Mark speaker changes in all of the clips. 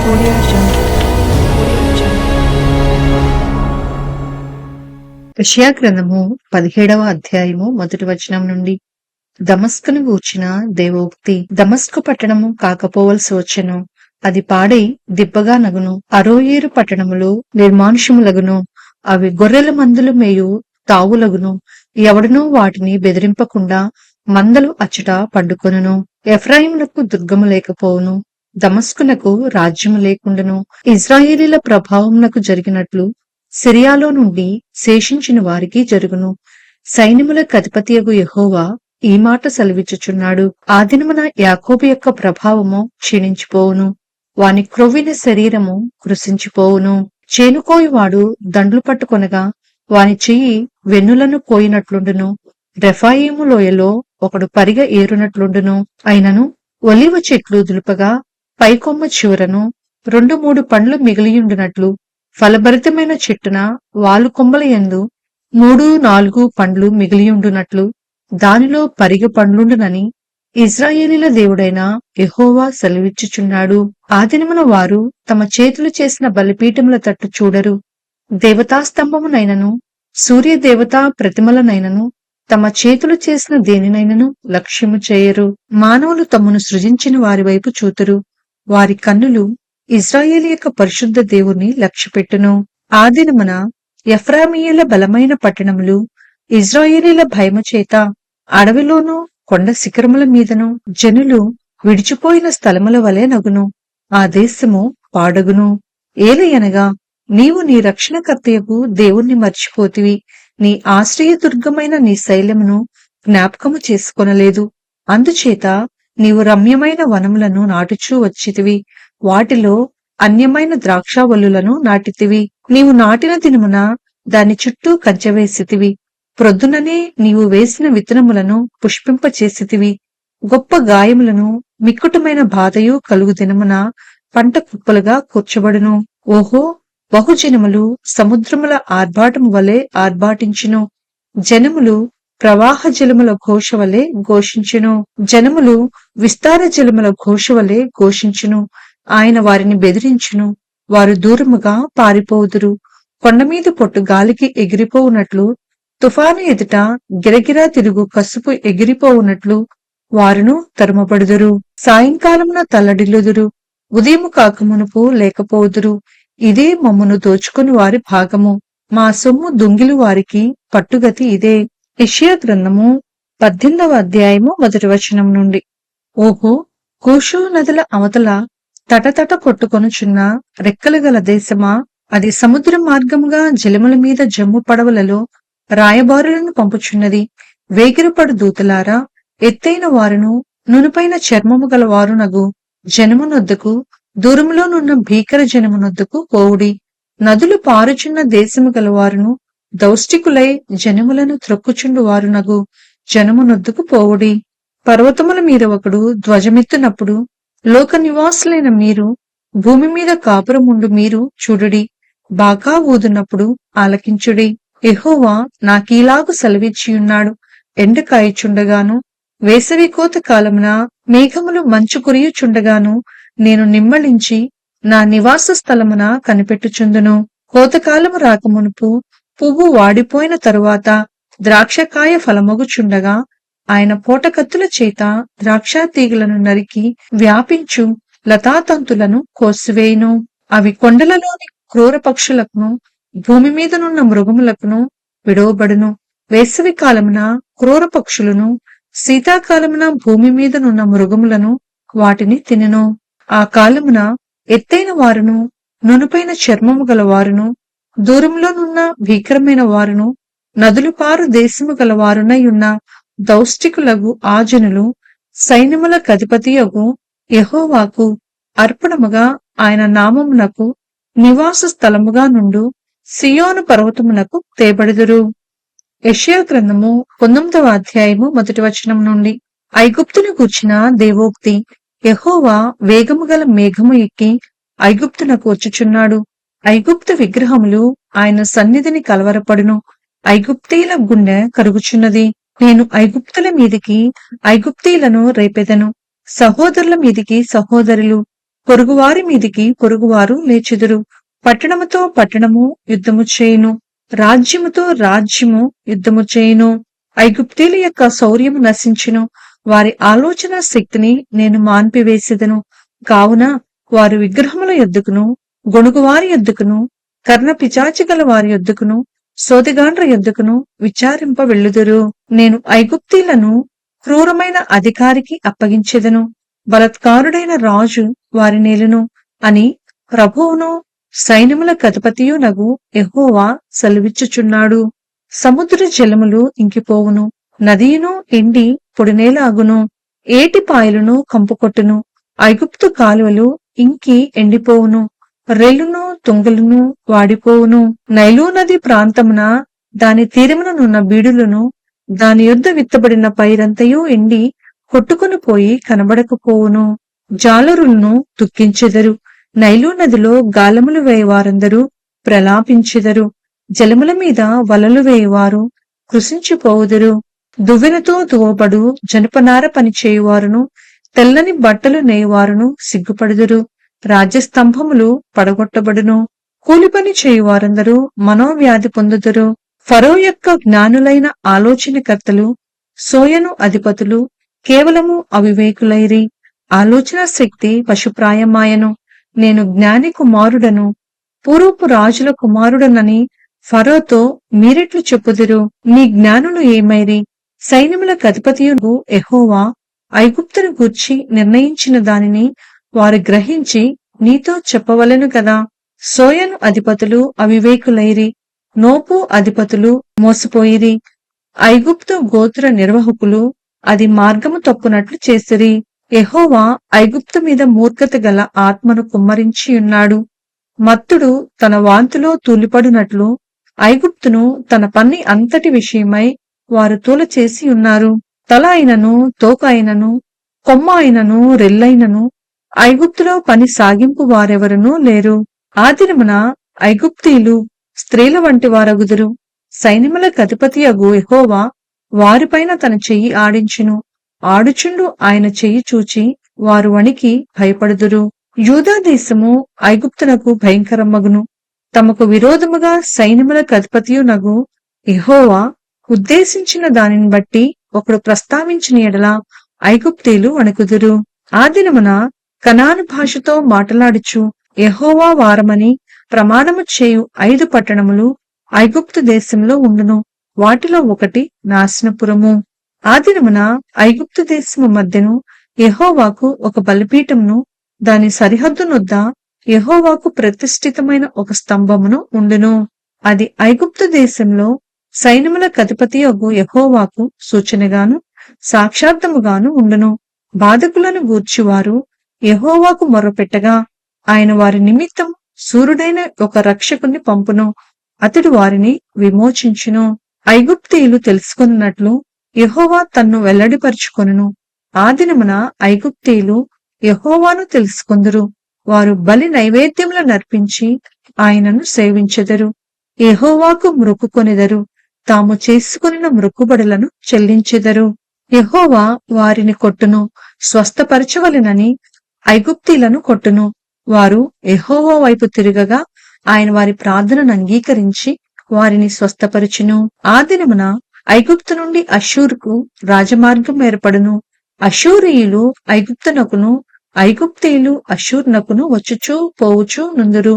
Speaker 1: Audio Jungle. యెషయా గ్రంథము 17వ అధ్యాయము మొదటి వచనం నుండి. దమస్కును గూర్చిన దేవోక్తి. దమస్కు పట్టణము కాకపోవలసి వచ్చెను, అది పాడై దిబ్బగా నగును. అరోయేరు పట్టణములు నిర్మానుషములగును, అవి గొర్రెల మందులు మేయు తావులగును. ఎవడునూ వాటిని బెదిరింపకుండా మందలు అచ్చట పండుకొనును. ఎఫ్రాయిమునకు దుర్గము లేకపోవును, దమస్కునకు రాజ్యము లేకుండును. ఇశ్రాయేలీల ప్రభావమునకు జరిగినట్లు సిరియాలో నుండి శేషించిన వారికి జరుగును. సైన్యములకు అధిపతియగు యెహోవా ఈ మాట సెలవిచ్చుచున్నాడు. ఆ దినమున యాకోబు యొక్క ప్రభావము క్షీణించిపోవును, వాని క్రొవ్విన శరీరము కృశించిపోవును. చేనుకోయువాడు దండ్లు పట్టుకొనగా వాని చెయ్యి వెన్నులను కోయినట్లుండును. రెఫాయీము లోయలో ఒకడు పరిగ ఏరునట్లుండును. అయినను ఒలీవ చెట్లు దులుపగా పైకొమ్మ చివరను 2-3 పండ్లు మిగిలియుండునట్లు, ఫలభరితమైన చెట్టున వాలు కొమ్మల యందు 3-4 పండ్లు మిగిలియుండునట్లు దానిలో పరిగె పండ్లుండునని ఇశ్రాయేలీల దేవుడైన యెహోవా సెలవిచ్చుచున్నాడు. ఆ దినమున వారు తమ చేతులు చేసిన బలిపీఠముల తట్టు చూడరు, దేవతాస్తంభమునైనను సూర్యదేవతా ప్రతిమలనైనను తమ చేతులు చేసిన దేనినైనను లక్ష్యము చేయరు. మానవులు తమను సృజించిన వారి వైపు చూతురు, వారి కన్నులు ఇశ్రాయేలు యొక్క పరిశుద్ధ దేవుని లక్ష్యపెట్టును. ఆ దినమున ఎఫ్రామీయుల బలమైన పట్టణములు ఇశ్రాయేలీల భయము చేత అడవిలోనూ కొండ శిఖరముల మీదను జనులు విడిచిపోయిన స్థలముల వలె నగును. ఆ దేశము పాడగును. ఏలయనగా నీవు నీ రక్షణకర్తయకు దేవుణ్ణి మర్చిపోతివి, నీ ఆశ్రయదుర్గమైన నీ శైలమును జ్ఞాపకము చేసుకొనలేదు. అందుచేత నీవు రమ్యమైన వనములను నాటుచూ వచ్చితివి, వాటిలో అన్యమైన ద్రాక్షావల్లులను నాటితివి. నీవు నాటిన దినమున దాని చుట్టూ కంచెవేసితివి, ప్రొద్దుననే నీవు వేసిన విత్తనములను పుష్పింపచేసితివి. గొప్ప గాయములను మిక్కుటమైన బాధయు కలుగు దినమున పంట కుప్పలుగా కూర్చబడును. ఓహో, బహుజనములు సముద్రముల ఆర్భాటము వలె ఆర్భాటించును, జనములు ప్రవాహ జలముల ఘోష వలె ఘోషించును. జనములు విస్తార జలముల ఘోష వలె ఘోషించును. ఆయన వారిని బెదిరించును, వారు దూరముగా పారిపోవుదురు. కొండమీద పొట్టు గాలికి ఎగిరిపోవునట్లు, తుఫాను ఎదుట గిరగిరా తిరుగు కసుపు ఎగిరిపోవునట్లు వారును తరుమబడుదురు. సాయంకాలమున తల్లడిల్లుదురు, ఉదయము కాకమునుపు లేకపోవుదురు. ఇదే మమ్మును దోచుకుని వారి భాగము, మా సొమ్ము దొంగిలు వారికి పట్టుగతి ఇదే. యెషయా గ్రంథము 18వ అధ్యాయము మొదటి వచనం నుండి. ఓహో, కూషు నదుల అవతల తటతట కొట్టుకొనుచున్న రెక్కలు గల దేశమా, అది సముద్ర మార్గముగా జలముల మీద జమ్ము పడవలలో రాయబారులను పంపుచున్నది. వేగిరపడు దూతలారా, ఎత్తైన వారును నునుపైన చర్మము గల వారునగు జనమునొద్దకు, దూరములోనున్న భీకర జనమునొద్దకు పోవుడి. నదులు పారుచున్న దేశము గలవారును, దౌష్టికులై జనములను త్రొక్కుచుండు వారునగు జనమునొద్దకు పోవుడి. పర్వతముల మీద ఒకడు ధ్వజమెత్తునప్పుడు లోక నివాసులైన మీరు, భూమి మీద కాపురముండు మీరు చూడుడి. బాకా ఊదునప్పుడు ఆలకించుడి. యెహోవా నాకీలాగు సెలవిచ్చియున్నాడు, ఎండ కాయచుండగాను వేసవి కోత కాలమున మేఘములు మంచు కురియుచుండగాను నేను నిమ్మళించి నా నివాస స్థలమున కనిపెట్టుచుందును. కోతకాలము రాకమునుపు, పువ్వు వాడిపోయిన తరువాత ద్రాక్షకాయ ఫలమొగుచుండగా ఆయన పోటకత్తుల చేత ద్రాక్ష తీగలను నరికి వ్యాపించు లతాతంతులను కోసివేయును. అవి కొండలలోని క్రూర పక్షులకును భూమి మీదనున్న మృగములకును విడవబడును. వేసవి కాలమున క్రూర పక్షులను, శీతాకాలమున భూమి మీదనున్న మృగములను వాటిని తినెను. ఆ కాలమున ఎత్తైన వారును, నునుపైన చర్మము గల వారును, దూరంలోనున్న భీకరమైన వారును, నదులు పారు దేశము గల వారునై ఉన్న దౌష్టికులగు ఆ జనులు సైన్యములకు అధిపతియగు యెహోవాకు అర్పణముగా ఆయన నామమునకు నివాస స్థలముగా నుండు సియోను పర్వతమునకు తేబడుదురు. యెషయా గ్రంథము 19వ అధ్యాయము మొదటి వచనం నుండి. ఐగుప్తును గూర్చిన దేవోక్తి. యెహోవా వేగము గల మేఘము ఎక్కి ఐగుప్తునకు వచ్చుచున్నాడు. ఐగుప్తు విగ్రహములు ఆయన సన్నిధిని కలవరపడును. ఐగుప్తీయుల గుండె కరుగుచున్నది. నేను ఐగుప్తుల మీదికి ఐగుప్తీయులను రేపెదను, సహోదరుల మీదికి సహోదరులు, పొరుగువారి మీదికి పొరుగువారు లేచెదురు. పట్టణముతో పట్టణము యుద్ధము చేయును, రాజ్యముతో రాజ్యము యుద్ధము చేయును. ఐగుప్తీయుల యొక్క శౌర్యము నశించును, వారి ఆలోచన శక్తిని నేను మాన్పివేసెదను. కావున వారు విగ్రహముల యొద్దకును, గొణుగువారి యొద్దకును, కర్ణ పిచాచి గల వారి యొద్దకును, సోదెగాండ్ర యొద్దకును విచారింప వెళ్ళుదురు. నేను ఐగుప్తీయులను క్రూరమైన అధికారికి అప్పగించెదను, బలత్కారుడైన రాజు వారి నేలును అని ప్రభువును సైన్యములకు అధిపతియునగు యెహోవా సెలవిచ్చుచున్నాడు. సముద్ర జలములు ఇంకిపోవును, నదియును ఎండి పొడినేల అగును, ఏటి పాయలును కంపుకొట్టును, ఐగుప్తు కాలువలు ఇంకి ఎండిపోవును, రెల్లును తుంగలును వాడిపోవును. నైలు నది ప్రాంతమున దాని తీరముననున్న బీడులను, దాని యొద్ద విత్తబడిన పైరంతయు ఎండి కొట్టుకుని పోయి కనబడకపోవును. జాలరులను దుఃఖించెదరు, నైలు నదిలో గాలములు వేయవారందరూ ప్రలాపించెదరు. జలముల మీద వలలు వేయువారు కృశించిపోవుదురు. దువ్వెనతో దువ్వబడు జనపనార పని చేయువారును, తెల్లని బట్టలు నేయువారును సిగ్గుపడుదురు. రాజ్యస్తంభములు పడగొట్టబడును, కూలి పని చేయువారందరూ మనోవ్యాధి పొందుదురు. ఫరో యొక్క జ్ఞానులైన ఆలోచనకర్తలు, సోయను అధిపతులు కేవలము అవివేకులైరి. ఆలోచన శక్తి పశుప్రాయమాయను. నేను జ్ఞాని కుమారుడను, పూర్వపు రాజుల కుమారుడనని ఫరోతో మీరెట్లు చెప్పుదురు? నీ జ్ఞానులు ఏమైరి? సైన్యములకు అధిపతియు యెహోవా ఐగుప్తును గూర్చి నిర్ణయించిన దానిని వారు గ్రహించి నీతో చెప్పవలెను కదా. సోయను అధిపతులు అవివేకులైరి, నోపు అధిపతులు మోసపోయిరి. ఐగుప్తు గోత్ర నిర్వాహకులు అది మార్గము తప్పునట్లు చేసిరి. యెహోవా ఐగుప్తు మీద మూర్ఖత గల ఆత్మను కుమ్మరించి ఉన్నాడు. మత్తుడు తన వాంతిలో తూలిపడునట్లు ఐగుప్తును తన పన్ని అంతటి విషయమై వారు తూలచేసి ఉన్నారు. తల అయినను, తోక అయినను, కొమ్మ అయినను, రెల్లైనను ఐగుప్తులో పని సాగింపు వారెవరునూ లేరు. ఆ దినమున ఐగుప్తీయులు స్త్రీల వంటి వారగుదురు. సైన్యములకు అధిపతియగు యెహోవా వారిపైన తన చెయ్యి ఆడించును. ఆడుచుండు ఆయన చెయ్యి చూచి వారు వణికి భయపడుదురు. యూదా దేశము ఐగుప్తునకు భయంకరమగును. తమకు విరోధముగా సైన్యములకు అధిపతియునగు యెహోవా ఉద్దేశించిన దానిని బట్టి ఒకడు ప్రస్తావించిన ఎడల ఐగుప్తీయులు వణుకుదురు. ఆ దినమున కనాను భాషతో మాటలాడుచు యెహోవా వారమని ప్రమాణము చేయు 5 పట్టణములు ఐగుప్తు దేశంలో ఉండును. వాటిలో ఒకటి నాశనపురము. ఆ దినమున ఐగుప్తు దేశము మధ్యను యెహోవాకు ఒక బలిపీఠమును, దాని సరిహద్దునొద్ద యెహోవాకు ప్రతిష్ఠితమైన ఒక స్తంభమును ఉండును. అది ఐగుప్తు దేశంలో సైన్యములకు అధిపతియగు యెహోవాకు సూచనగాను సాక్షార్థముగాను ఉండును. బాధకులను గూర్చివారు యెహోవాకు మొర్రపెట్టగా ఆయన వారి నిమిత్తం సూర్యుడైన ఒక రక్షకుని పంపును. అతడు వారిని విమోచించును. ఐగుప్తీయులు తెలుసుకున్నట్లు యెహోవా తన్ను వెల్లడిపరుచుకొనును. ఆ దినమున ఐగుప్తీయులు యెహోవాను తెలుసుకొందురు. వారు బలి నైవేద్యములను నర్పించి ఆయనను సేవించెదరు. యెహోవాకు మ్రొక్కుకొనెదరు. తాము చేసుకొనిన మ్రొక్కుబడులను చెల్లించెదరు. యెహోవా వారిని కొట్టును, స్వస్థపరచవలెనని ఐగుప్తీయులను కొట్టును. వారు యెహోవా వైపు తిరగగా ఆయన వారి ప్రార్థనను అంగీకరించి వారిని స్వస్థపరచును. ఆ దినమున ఐగుప్తు నుండి అష్షూరుకు రాజమార్గం ఏర్పడును. అష్షూరీయులు ఐగుప్తునకును, ఐగుప్తీయులు అష్షూరునకును వచ్చుచూ పోవుచూ నుందురు.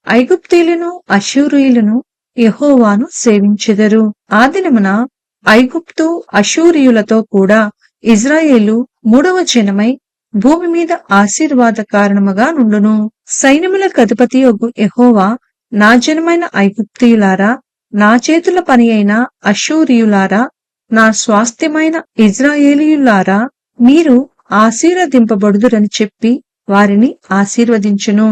Speaker 1: ఐగుప్తీయులను అష్షూరీయులను యెహోవాను సేవించెదరు. ఆ దినమున ఐగుప్తు అష్షూరీయులతో కూడా ఇజ్రాయేలు 3వ జనమై భూమి మీద ఆశీర్వాద కారణముగా నుండును. సైన్యములకు అధిపతియగు యెహోవా, నా జనమైన ఐగుప్తీయులారా, నా చేతుల పని అయిన అష్షూరీయులారా, నా స్వాస్థ్యమైన ఇజ్రాయేలీయులారా, మీరు ఆశీర్వదింపబడుదురని చెప్పి వారిని ఆశీర్వదించును.